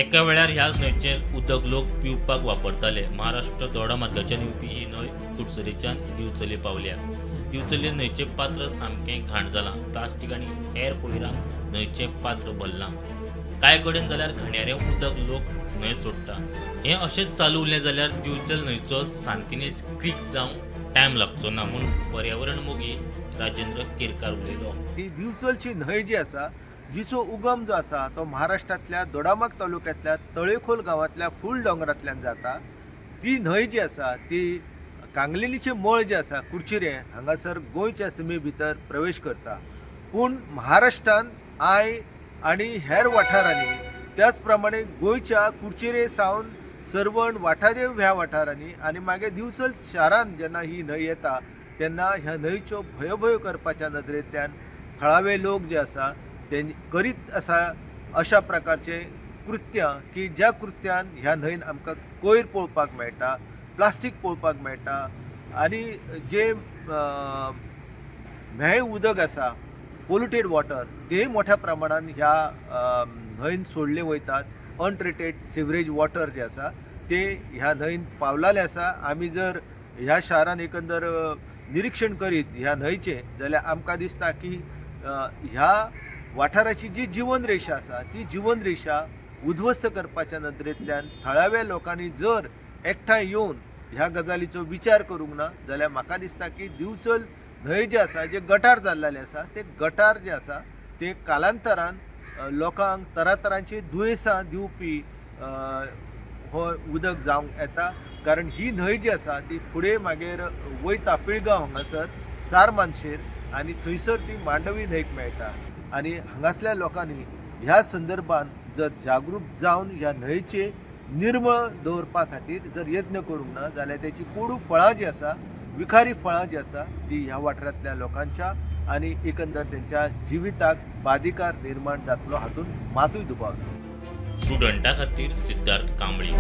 एका वेळार ह्याच न्हंयचें उदक लोक पिवपाक वापरताले। महाराष्ट्र दोडामार्गाच्यान येवपी ही न्हंय कुडचडेच्यान दिवचले पावल्या। दिवचले न्हंयचें पात्र सामकें घाण जालां। प्लास्टीक आनी हेर कोयरान न्हंयचें पात्र भरलां। कांय कडेन जाल्यार घाणयारें उदक लोक न्हंय सोडटा। हें अशेंच चालू उरलें जाल्यार दिवचल न्हंयचो सांतिनेज क्रीक जावंक टायम लागचो ना म्हूण पर्यावरण मोगी राजेंद्र केरकार उलयलो। ती दिवचलची न्हंय जी आसा, जिचो उगम जो आसा तो महाराष्ट्रांतल्या दोडामार्ग तालुक्यांतल्या तळेखोल गांवांतल्या फूल दोंगरांतल्यान जाता। ती न्हंय जी आसा ती कांगलेलीचे मळ जे आसा कुडचिरे हांगासर गोंयच्या सीमे भितर प्रवेश करता। पूण महाराष्ट्रान आय आनी हेर वाठारांनी त्याच प्रमाणे गोंयच्या कुडचिरे सावन सरवण वाठादेव ह्या वाठारांनी आनी मागीर दिवचल शारांत जेन्ना ही न्हंय येता तेन्ना ह्या न्हंयच्यो भयभयो करपाच्या नदरेंतल्यान थळावे लोक जे आसा ते करीत आसा अशा प्रकारचे कृत्यां की ज्या कृत्यान ह्या न्हंयेन आमकां कोयर पळोवपाक मेळटा, प्लास्टीक पळोवपाक मेळटा आनी जे म्हेय उदक आसा पोल्युटेड वॉटर तेय मोठ्या प्रमाणान ह्या न्हंयेन सोडले वयतात। अनट्रिटेड सिवरेज वॉटर जे आसा ते ह्या न्हंयेन पावलाले आसा। आमी जर ह्या शारान एकंदर निरीक्षण करीत ह्या न्हंयचे जाल्यार आमकां दिसता की ह्या वाठाराची जी जीवन रेशा आसा ती जीवन रेशा उध्वस्त करपाच्या नदरेंतल्यान थळाव्या लोकांनी जर एकठांय येवन ह्या गजालीचो विचार करूंक ना जाल्यार म्हाका दिसता की दिवचल न्हंय जे आसा जे गटार जाल्लेले आसा ते गटार जे आसा ते कालांतरान लोकांक तरातरांची दुयेंसां दिवपी हो उदक जावंक येता। कारण ही न्हंय जी आसा ती फुडें मागीर वयता पिळगांव हांगासर सार मानशेर आनी थंयसर ती मांडवी न्हंयक मेळटा। आनी हांगासल्या लोकांनी ह्या संदर्भान जर जागरूक जावन ह्या न्हंयचे निर्मळ दवरपा खातीर जर यत्न करूंक ना जाल्यार त्याची कोडू फळां जी आसा विखारी फळां जी आसा ती ह्या वाठारांतल्या लोकांच्या आनी एकंदर त्यांच्या जिविताक बादिकार निर्माण जातलो हातून मातूय दुबाव ना। स्टुडंटा खातीर सिद्धार्थ कांबळी।